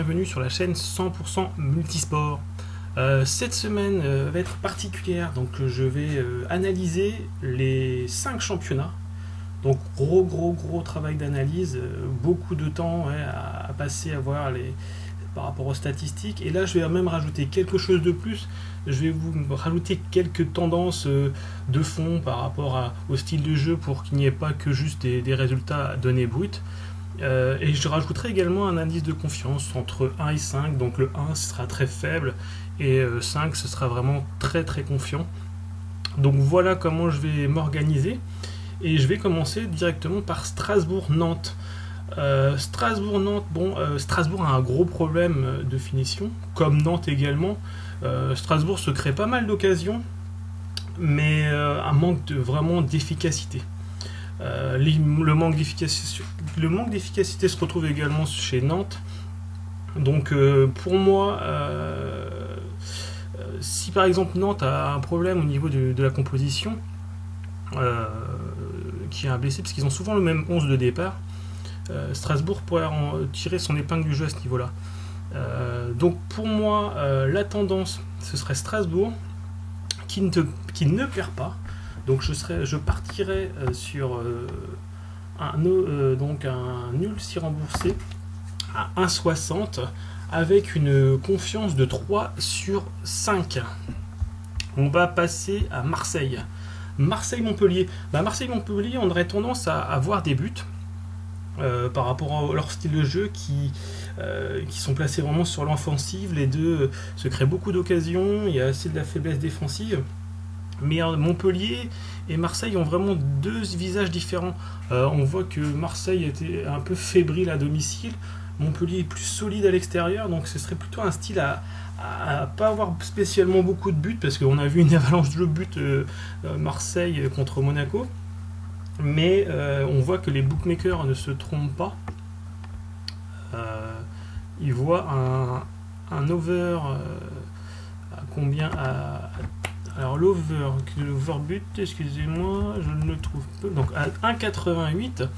bienvenue sur la chaîne 100% Multisport. Cette semaine va être particulière, donc je vais analyser les 5 championnats. Donc gros travail d'analyse, beaucoup de temps à passer à voir par rapport aux statistiques. Et là je vais même rajouter quelque chose de plus. Je vais vous rajouter quelques tendances de fond par rapport au style de jeu pour qu'il n'y ait pas que juste des résultats à données brutes. Et je rajouterai également un indice de confiance entre 1 et 5. Donc le 1 ce sera très faible et 5 ce sera vraiment très confiant. Donc voilà comment je vais m'organiser. Et je vais commencer directement par Strasbourg-Nantes. Strasbourg-Nantes, Strasbourg a un gros problème de finition, comme Nantes également. Strasbourg se crée pas mal d'occasions, mais un manque vraiment d'efficacité. Le manque d'efficacité se retrouve également chez Nantes. Donc pour moi, si par exemple Nantes a un problème au niveau de la composition, qui a un blessé, parce qu'ils ont souvent le même 11 de départ, Strasbourg pourrait en tirer son épingle du jeu à ce niveau-là. Donc pour moi, la tendance, ce serait Strasbourg qui ne perd pas. Donc je partirais sur un nul si remboursé à 1,60 avec une confiance de 3 sur 5. On va passer à Marseille. Marseille-Montpellier. Marseille-Montpellier, on aurait tendance à avoir des buts par rapport à leur style de jeu qui sont placés vraiment sur l'offensive. Les deux se créent beaucoup d'occasions, il y a assez de la faiblesse défensive. Mais Montpellier et Marseille ont vraiment deux visages différents. On voit que Marseille était un peu fébrile à domicile, Montpellier est plus solide à l'extérieur, donc ce serait plutôt un style à pas avoir spécialement beaucoup de buts, parce qu'on a vu une avalanche de buts Marseille contre Monaco. Mais on voit que les bookmakers ne se trompent pas. Ils voient un over à combien alors l'overbut, excusez-moi, je ne le trouve pas. Donc à 1,88.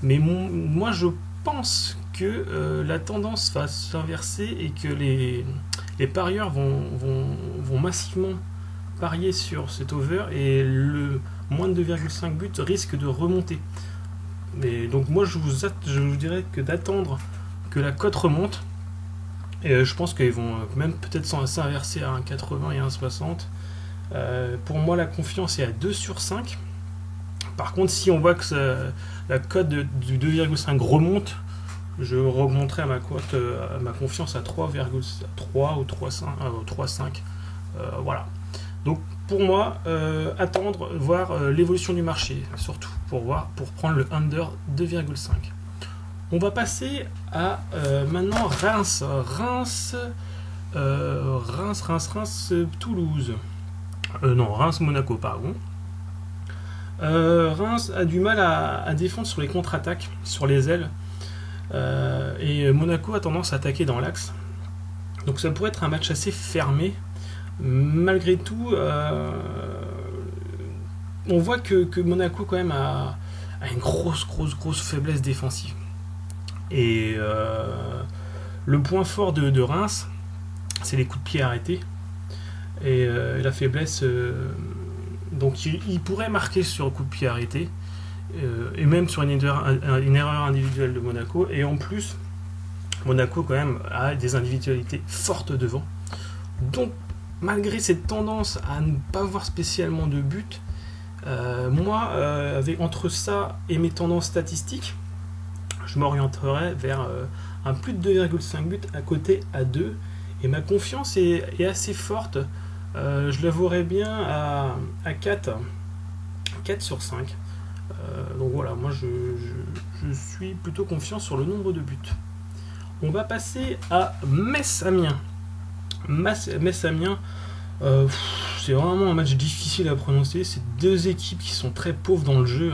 Mais moi je pense que la tendance va s'inverser et que les parieurs vont massivement parier sur cet over et le moins de 2,5 buts risque de remonter. Et donc moi je vous dirais que d'attendre que la cote remonte, et je pense qu'ils vont même peut-être s'inverser à 1,80 et 1,60. Pour moi la confiance est à 2 sur 5. Par contre si on voit que la cote du 2,5 remonte, je remonterai ma confiance à 3,3 ou 3,5. Voilà. Donc pour moi, attendre, voir l'évolution du marché, surtout pour prendre le under 2,5. On va passer à maintenant Reims, Toulouse. Non, Reims-Monaco, pardon. Reims a du mal à défendre sur les contre-attaques, sur les ailes. Et Monaco a tendance à attaquer dans l'axe. Donc ça pourrait être un match assez fermé. Malgré tout, on voit que Monaco quand même a une grosse faiblesse défensive. Et le point fort de Reims, c'est les coups de pied arrêtés. Et la faiblesse, donc il pourrait marquer sur le coup de pied arrêté. Et même sur une erreur individuelle de Monaco. Et en plus, Monaco quand même a des individualités fortes devant. Donc malgré cette tendance à ne pas voir spécialement de but, moi entre ça et mes tendances statistiques, je m'orienterai vers un plus de 2,5 buts à côté à 2, et ma confiance est assez forte. Je l'avouerai bien à 4 sur 5. Donc voilà, moi je suis plutôt confiant sur le nombre de buts. On va passer à Metz-Amiens. Metz-Amiens, c'est vraiment un match difficile à prononcer. C'est deux équipes qui sont très pauvres dans le jeu.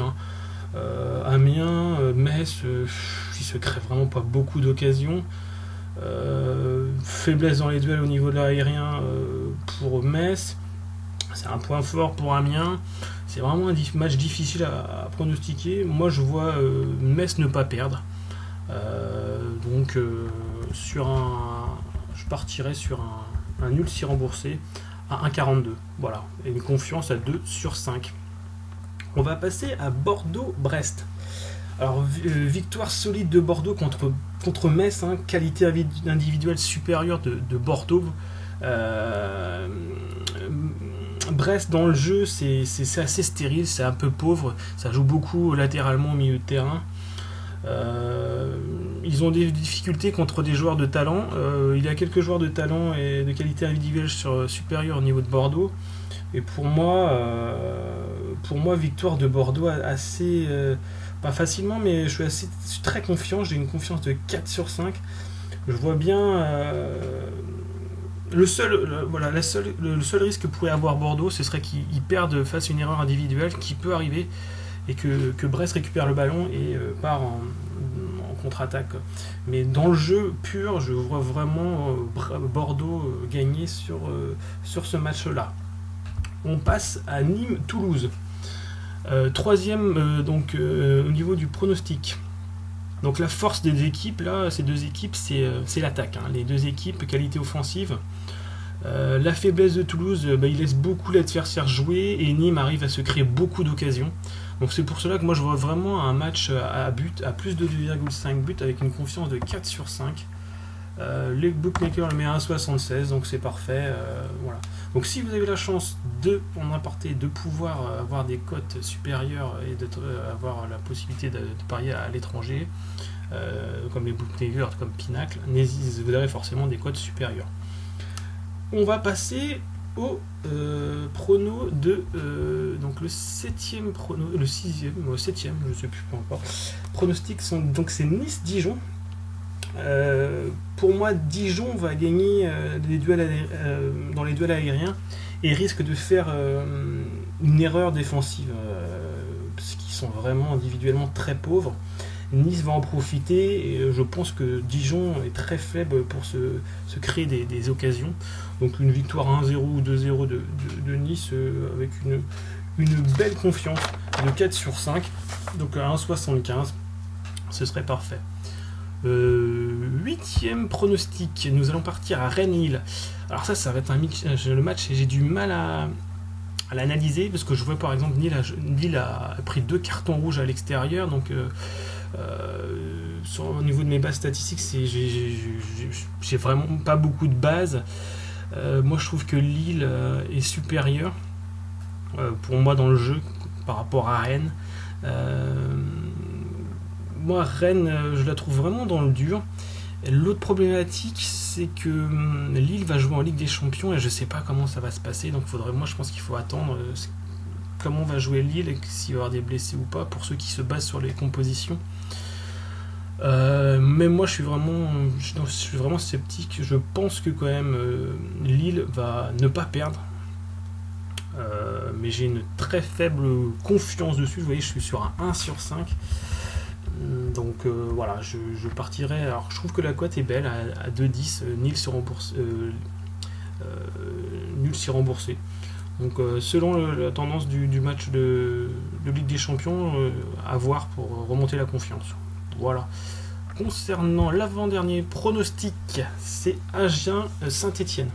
Amiens, Metz, il se crée vraiment pas beaucoup d'occasions. Faiblesse dans les duels au niveau de l'aérien pour Metz. C'est un point fort pour Amiens. C'est vraiment un match difficile à pronostiquer. Moi, je vois Metz ne pas perdre. Donc, je partirais sur un nul si remboursé à 1,42. Voilà, et une confiance à 2 sur 5. On va passer à Bordeaux-Brest. Alors, victoire solide de Bordeaux contre Metz, hein, qualité individuelle supérieure de Bordeaux. Brest dans le jeu, c'est assez stérile, c'est un peu pauvre, ça joue beaucoup latéralement au milieu de terrain. Ils ont des difficultés contre des joueurs de talent. Il y a quelques joueurs de talent et de qualité individuelle supérieure au niveau de Bordeaux. Et pour moi, victoire de Bordeaux assez, pas facilement, mais je suis très confiant. J'ai une confiance de 4 sur 5. Je vois bien le seul risque que pourrait avoir Bordeaux, ce serait qu'ils perdent face à une erreur individuelle qui peut arriver et que Brest récupère le ballon et part en contre-attaque. Mais dans le jeu pur, je vois vraiment Bordeaux gagner sur ce match-là. On passe à Nîmes-Toulouse. Troisième au niveau du pronostic. Donc la force des équipes, là, ces deux équipes, c'est l'attaque. Hein. Les deux équipes, qualité offensive. La faiblesse de Toulouse, il laisse beaucoup l'adversaire jouer et Nîmes arrive à se créer beaucoup d'occasions. Donc c'est pour cela que moi je vois vraiment un match à plus de 2,5 buts avec une confiance de 4 sur 5. Les bookmakers le met à 1,76, donc c'est parfait. Voilà. Donc si vous avez la chance de pouvoir avoir des cotes supérieures et avoir la possibilité de parier à l'étranger, comme les bookmakers, comme Pinacle, vous avez forcément des cotes supérieures. On va passer au prono de donc le 7e prono, le 6e, le 7e, je ne sais plus encore. Pronostics donc c'est Nice-Dijon. Pour moi, Dijon va gagner dans les duels aériens et risque de faire une erreur défensive parce qu'ils sont vraiment individuellement très pauvres. Nice va en profiter et je pense que Dijon est très faible pour se créer des occasions. Donc une victoire 1-0 ou 2-0 de Nice avec une belle confiance de 4 sur 5. Donc à 1,75, ce serait parfait. 8e pronostic, nous allons partir à Rennes-Lille. Alors ça va être le match, j'ai du mal à l'analyser parce que je vois par exemple Lille a pris 2 cartons rouges à l'extérieur, donc au niveau de mes bases statistiques, j'ai vraiment pas beaucoup de bases. Moi je trouve que Lille est supérieur pour moi dans le jeu par rapport à Rennes. Moi Rennes, je la trouve vraiment dans le dur. L'autre problématique, c'est que Lille va jouer en Ligue des Champions et je sais pas comment ça va se passer, donc moi je pense qu'il faut attendre comment va jouer Lille et s'il va y avoir des blessés ou pas pour ceux qui se basent sur les compositions. Mais moi je suis vraiment sceptique. Je pense que quand même Lille va ne pas perdre, mais j'ai une très faible confiance dessus. Vous voyez, je suis sur un 1 sur 5. Donc voilà, je partirai. Alors je trouve que la cote est belle à 2,10. Nul si remboursé. Donc selon la tendance du match de Ligue des Champions, à voir pour remonter la confiance. Voilà. Concernant l'avant-dernier pronostic, c'est Agen-Saint-Étienne.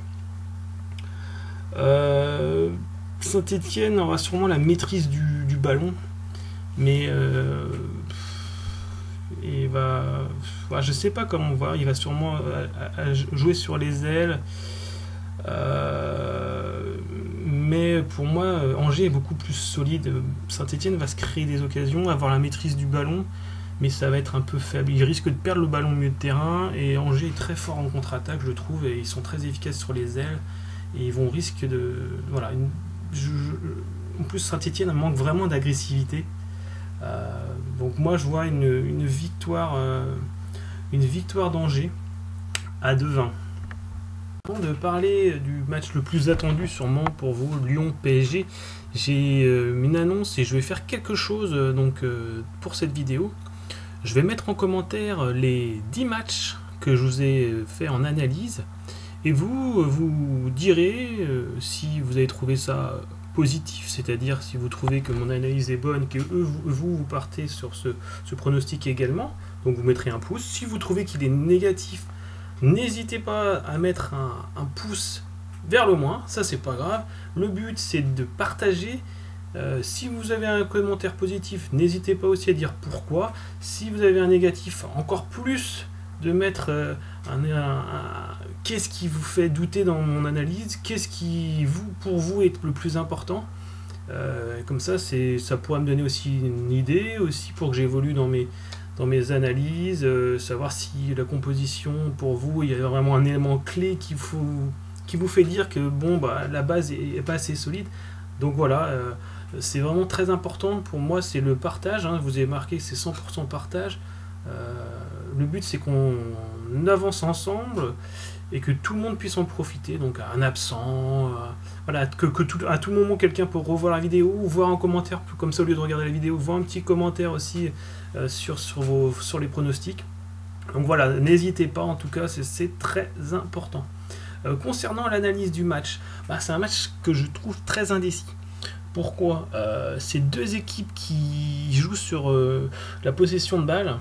Saint-Étienne aura sûrement la maîtrise du ballon, mais je sais pas comment voir. Il va sûrement jouer sur les ailes. Mais pour moi, Angers est beaucoup plus solide. Saint-Étienne va se créer des occasions, avoir la maîtrise du ballon, mais ça va être un peu faible. Il risque de perdre le ballon au milieu de terrain, et Angers est très fort en contre-attaque, je trouve, et ils sont très efficaces sur les ailes, et ils vont risquer de... Voilà. En plus, Saint-Étienne manque vraiment d'agressivité. Donc moi, je vois une victoire d'Angers à 2,20. Avant de parler du match le plus attendu sûrement pour vous, Lyon-PSG, j'ai une annonce et je vais faire quelque chose pour cette vidéo. Je vais mettre en commentaire les 10 matchs que je vous ai fait en analyse et vous direz si vous avez trouvé ça positif, c'est-à-dire si vous trouvez que mon analyse est bonne, que vous partez sur ce pronostic également, donc vous mettrez un pouce. Si vous trouvez qu'il est négatif, N'hésitez pas à mettre un pouce vers le moins, ça c'est pas grave. Le but c'est de partager. Si vous avez un commentaire positif, n'hésitez pas aussi à dire pourquoi. Si vous avez un négatif, encore plus de mettre qu'est-ce qui vous fait douter dans mon analyse, qu'est-ce qui pour vous est le plus important. Comme ça, ça pourra me donner aussi une idée, aussi pour que j'évolue dans mes analyses, savoir si la composition, pour vous, il y a vraiment un élément clé qui vous fait dire que bon, bah, la base est pas assez solide. Donc voilà, c'est vraiment très important pour moi, c'est le partage. Hein. Vous avez marqué que c'est 100% partage. Le but, c'est qu'on avance ensemble et que tout le monde puisse en profiter. Donc un absent, voilà, à tout moment quelqu'un peut revoir la vidéo ou voir un commentaire, comme ça au lieu de regarder la vidéo, voir un petit commentaire aussi sur les pronostics. Donc voilà, n'hésitez pas, en tout cas c'est très important. Concernant l'analyse du match, bah, c'est un match que je trouve très indécis. Pourquoi c'est deux équipes qui jouent sur la possession de balle.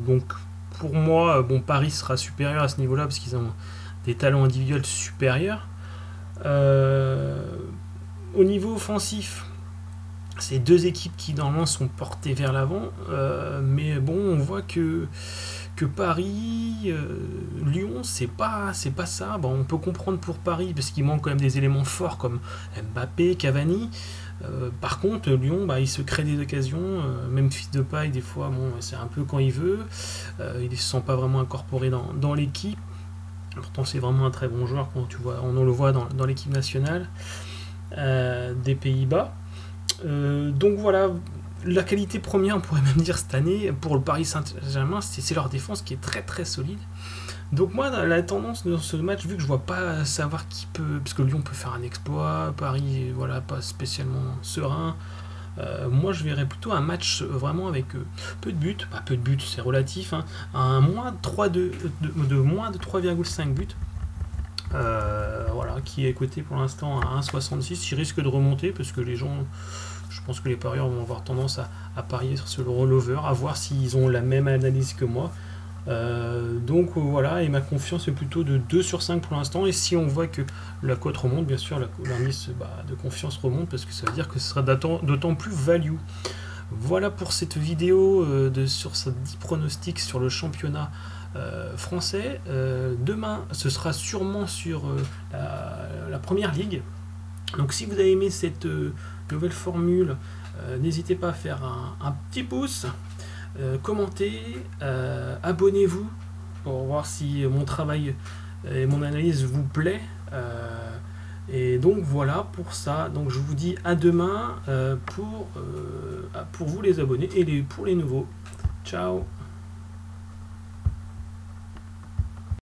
Donc pour moi, bon, Paris sera supérieur à ce niveau-là parce qu'ils ont des talents individuels supérieurs. Au niveau offensif, c'est deux équipes qui normalement sont portées vers l'avant, mais bon, on voit que Paris, Lyon, c'est pas ça. Bon, on peut comprendre pour Paris parce qu'il manque quand même des éléments forts comme Mbappé, Cavani. Par contre, Lyon, bah, il se crée des occasions, même Fils de Paille, des fois, bon, c'est un peu quand il veut, il ne se sent pas vraiment incorporé dans l'équipe. Pourtant, c'est vraiment un très bon joueur, quand on le voit dans l'équipe nationale des Pays-Bas. Donc voilà, la qualité première, on pourrait même dire cette année, pour le Paris Saint-Germain, c'est leur défense qui est très très solide. Donc moi, la tendance dans ce match, vu que je vois pas savoir qui peut, parce que Lyon peut faire un exploit, Paris, voilà, pas spécialement serein. Moi, je verrais plutôt un match vraiment avec peu de buts, pas peu de buts, c'est relatif, hein, un moins de moins de 3,5 buts. Voilà, qui est coté pour l'instant à 1,66. Il risque de remonter parce que les gens, je pense que les parieurs vont avoir tendance à parier sur le rollover, à voir s'ils ont la même analyse que moi. Donc voilà, et ma confiance est plutôt de 2 sur 5 pour l'instant. Et si on voit que la cote remonte, bien sûr, l'indice de confiance remonte parce que ça veut dire que ce sera d'autant plus value. Voilà pour cette vidéo sur ces 10 pronostics sur le championnat français. Demain, ce sera sûrement sur la première ligue. Donc si vous avez aimé cette nouvelle formule, n'hésitez pas à faire un petit pouce. Commentez, abonnez-vous pour voir si mon travail et mon analyse vous plaît. Et donc voilà pour ça. Donc je vous dis à demain pour vous les abonnés et pour les nouveaux. Ciao.